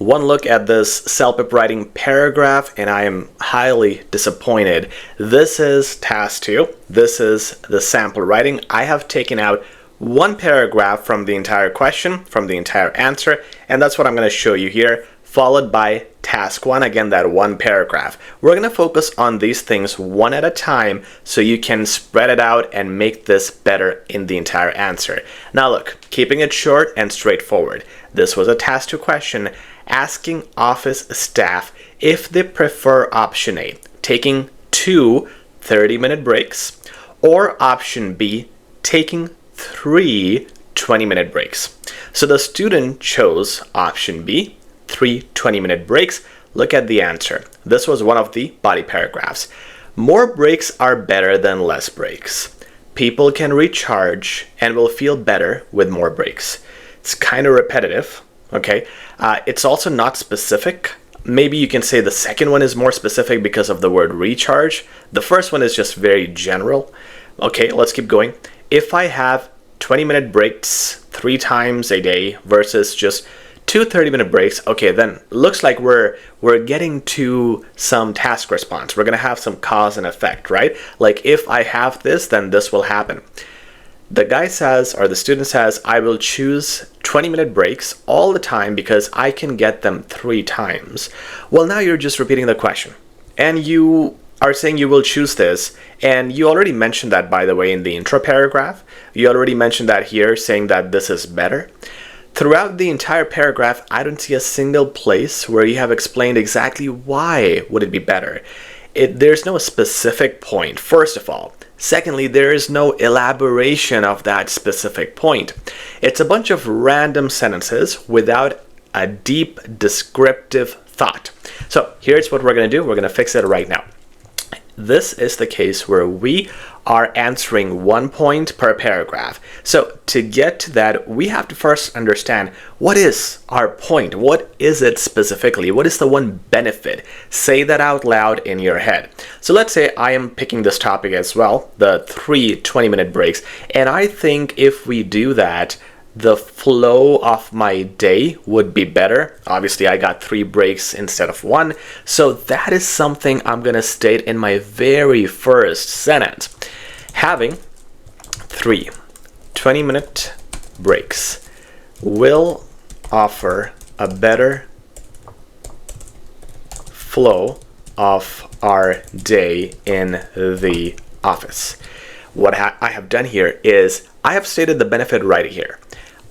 One look at this CELPIP writing paragraph and I am highly disappointed. This is task 2. This is the sample writing. I have taken out one paragraph from the entire question, from the entire answer, and that's what I'm going to show you here, followed by task 1, again that one paragraph. We're going to focus on these things one at a time so you can spread it out and make this better in the entire answer. Now look, keeping it short and straightforward. This was a task 2 question asking office staff if they prefer option A, taking 2 30-minute breaks, or option B, taking 3 20-minute breaks. So the student chose option B, 3 20-minute breaks. Look at the answer. This was one of the body paragraphs. More breaks are better than less breaks. People can recharge and will feel better with more breaks. It's kind of repetitive, okay? It's also not specific. Maybe you can say the second one is more specific because of the word recharge. The first one is just very general. Okay, let's keep going. If I have 20-minute breaks 3 times a day versus just 2 30-minute breaks, okay, then looks like we're getting to some task response. We're going to have some cause and effect, right? Like if I have this, then this will happen. The guy says, or the student says, I will choose 20-minute breaks all the time because I can get them 3 times. Well, now you're just repeating the question. And you are saying you will choose this. And you already mentioned that, by the way, in the intro paragraph. You already mentioned that here, saying that this is better. Throughout the entire paragraph, I don't see a single place where you have explained exactly why would it be better. There's no specific point, first of all. Secondly, there is no elaboration of that specific point. It's a bunch of random sentences without a deep descriptive thought. So here's what we're going to do. We're going to fix it right now. This is the case where we are answering 1 point per paragraph. So to get to that, we have to first understand what is our point? What is it specifically? What is the one benefit? Say that out loud in your head. So let's say I am picking this topic as well, the 3 20-minute breaks. And I think if we do that, the flow of my day would be better. Obviously, I got 3 breaks instead of 1. So that is something I'm going to state in my very first sentence. Having 3 20-minute breaks will offer a better flow of our day in the office. What I have done here is I have stated the benefit right here.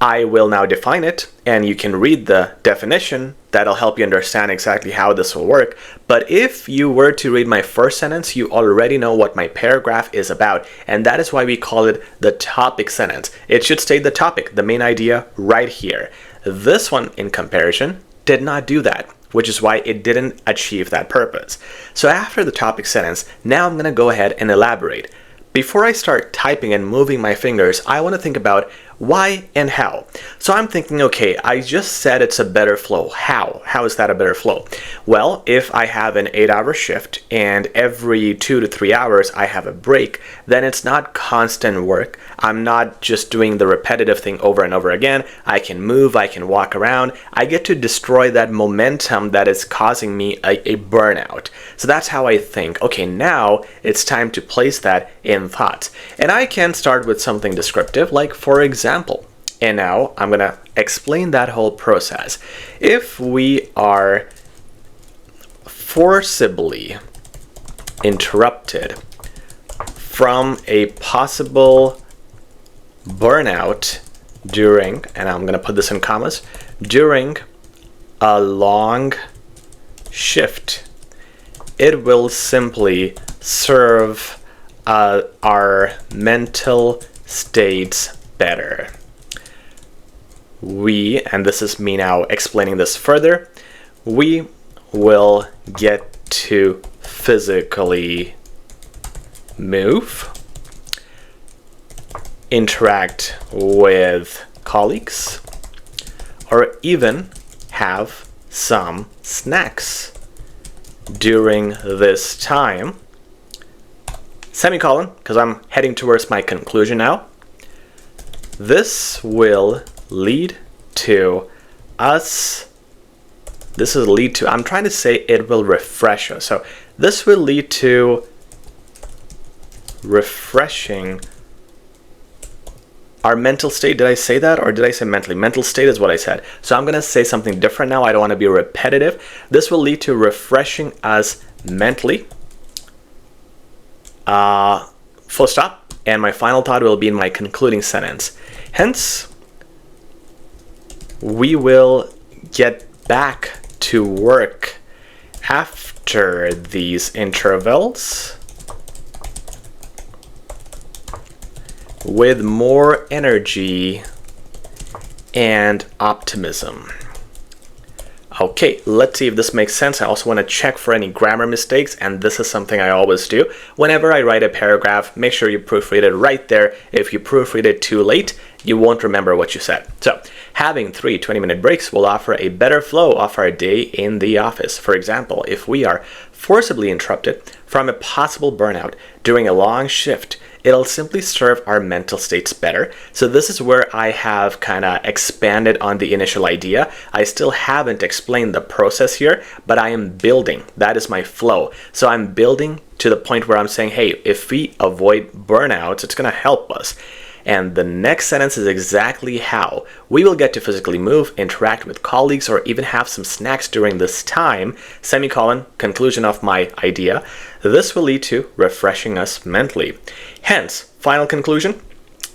I will now define it, and you can read the definition. That'll help you understand exactly how this will work. But if you were to read my first sentence, you already know what my paragraph is about, and that is why we call it the topic sentence. It should state the topic, the main idea, right here. This one, in comparison, did not do that, which is why it didn't achieve that purpose. So after the topic sentence, now I'm going to go ahead and elaborate. Before I start typing and moving my fingers, I want to think about why and how. So I'm thinking, okay, I just said it's a better flow. How? How is that a better flow? Well, if I have an 8-hour shift and every 2 to 3 hours I have a break, then it's not constant work. I'm not just doing the repetitive thing over and over again. I can move, I can walk around. I get to destroy that momentum that is causing me a burnout. So that's how I think, okay, now it's time to place that in thoughts. And I can start with something descriptive, like for example, and now I'm going to explain that whole process. If we are forcibly interrupted from a possible burnout during, and I'm going to put this in commas, during a long shift, it will simply serve our mental states better. We, and this is me now explaining this further, we will get to physically move, interact with colleagues, or even have some snacks during this time, semicolon, because I'm heading towards my conclusion now. This will lead to us This will lead to, I'm trying to say it will refresh us. So this will lead to refreshing our mental state. Did I say that, or did I say mentally? Mental state is what I said. So I'm going to say something different now. I don't want to be repetitive. This will lead to refreshing us mentally. Full stop. And my final thought will be in my concluding sentence. Hence, we will get back to work after these intervals with more energy and optimism. Okay, let's see if this makes sense. I also want to check for any grammar mistakes, and this is something I always do. Whenever I write a paragraph, make sure you proofread it right there. If you proofread it too late, you won't remember what you said. So, having 3 20-minute breaks will offer a better flow of our day in the office. For example, if we are forcibly interrupted from a possible burnout during a long shift, it'll simply serve our mental states better. So this is where I have kind of expanded on the initial idea. I still haven't explained the process here, but I am building. That is my flow. So I'm building to the point where I'm saying, hey, if we avoid burnouts, it's going to help us. And the next sentence is exactly how we will get to physically move, interact with colleagues, or even have some snacks during this time, semicolon, conclusion of my idea. This will lead to refreshing us mentally. Hence, final conclusion,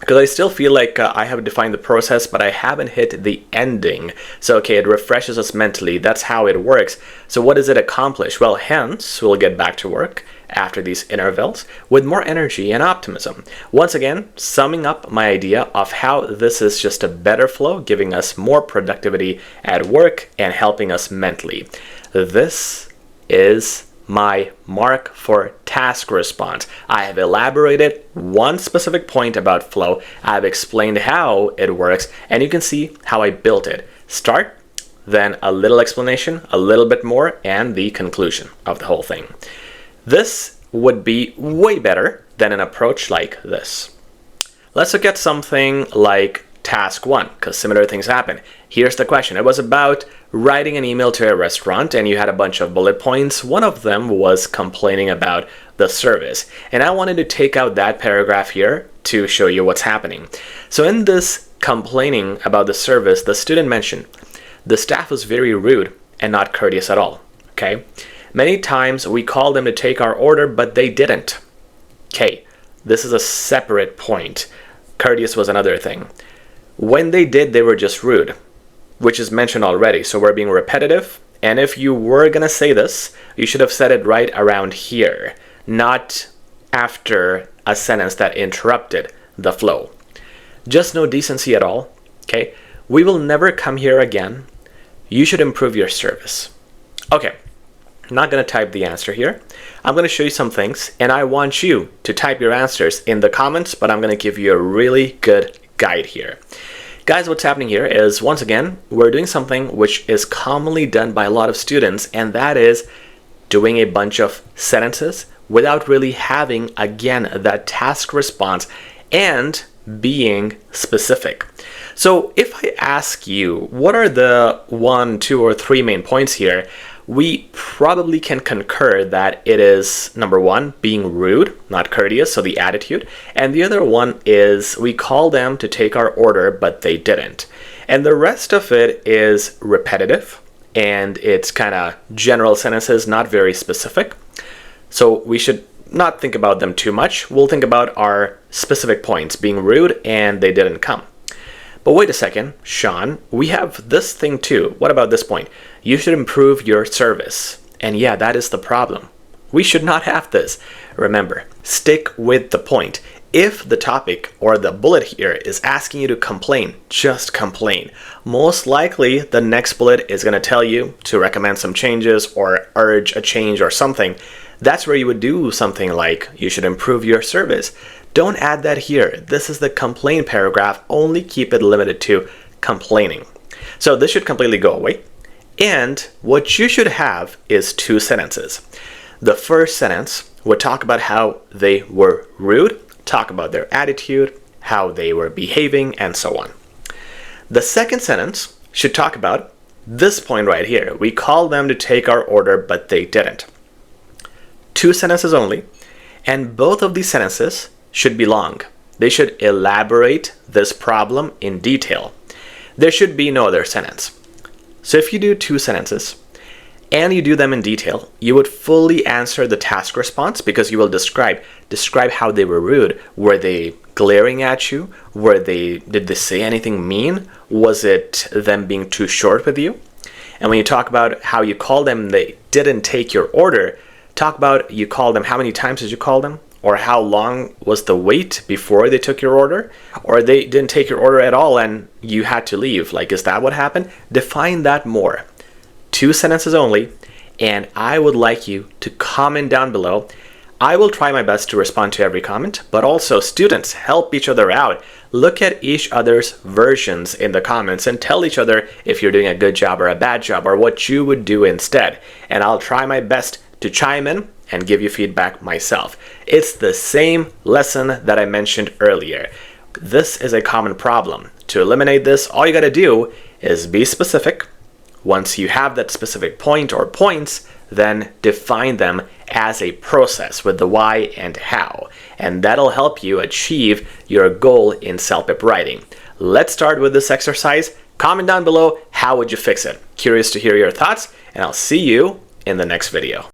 because I still feel like I have defined the process, but I haven't hit the ending. So, okay, it refreshes us mentally. That's how it works. So what does it accomplish? Well, hence, we'll get back to work after these intervals with more energy and optimism. Once again, summing up my idea of how this is just a better flow, giving us more productivity at work and helping us mentally. This is my mark for task response. I have elaborated one specific point about flow. I've explained how it works, and you can see how I built it. Start, then a little explanation, a little bit more, and the conclusion of the whole thing. This would be way better than an approach like this. Let's look at something like task 1, because similar things happen. Here's the question. It was about writing an email to a restaurant, and you had a bunch of bullet points. One of them was complaining about the service. And I wanted to take out that paragraph here to show you what's happening. So in this complaining about the service, the student mentioned, the staff was very rude and not courteous at all. Okay? Many times we called them to take our order, but they didn't. Okay, this is a separate point. Courteous was another thing. When they did, they were just rude, which is mentioned already. So we're being repetitive. And if you were going to say this, you should have said it right around here, not after a sentence that interrupted the flow. Just no decency at all. Okay, we will never come here again. You should improve your service. Okay. I'm not going to type the answer here. I'm going to show you some things, and I want you to type your answers in the comments, but I'm going to give you a really good guide here. Guys, what's happening here is, once again, we're doing something which is commonly done by a lot of students, and that is doing a bunch of sentences without really having, again, that task response and being specific. So if I ask you, what are the 1, 2, or 3 main points here? We probably can concur that it is, number 1, being rude, not courteous, so the attitude. And the other one is we call them to take our order, but they didn't. And the rest of it is repetitive, and it's kind of general sentences, not very specific. So we should not think about them too much. We'll think about our specific points, being rude and they didn't come. But wait a second, Sean, we have this thing too. What about this point? You should improve your service. And yeah, that is the problem. We should not have this. Remember, stick with the point. If the topic or the bullet here is asking you to complain, just complain. Most likely, the next bullet is going to tell you to recommend some changes or urge a change or something. That's where you would do something like, you should improve your service. Don't add that here. This is the complain paragraph. Only keep it limited to complaining. So this should completely go away. And what you should have is 2 sentences. The first sentence would talk about how they were rude, talk about their attitude, how they were behaving, and so on. The second sentence should talk about this point right here. We called them to take our order, but they didn't. 2 sentences only, and both of these sentences should be long. They should elaborate this problem in detail. There should be no other sentence. So if you do 2 sentences and you do them in detail, you would fully answer the task response because you will describe how they were rude. Were they glaring at you? Did they say anything mean? Was it them being too short with you? And when you talk about how you called them, they didn't take your order, talk about you called them, how many times did you call them? Or how long was the wait before they took your order? Or they didn't take your order at all and you had to leave. Like, is that what happened? Define that more. 2 sentences only, and I would like you to comment down below. I will try my best to respond to every comment, but also students, help each other out. Look at each other's versions in the comments and tell each other if you're doing a good job or a bad job or what you would do instead. And I'll try my best to chime in and give you feedback myself. It's the same lesson that I mentioned earlier. This is a common problem. To eliminate this, all you gotta do is be specific. Once you have that specific point or points, then define them as a process with the why and how. And that'll help you achieve your goal in CELPIP writing. Let's start with this exercise. Comment down below, how would you fix it? Curious to hear your thoughts, and I'll see you in the next video.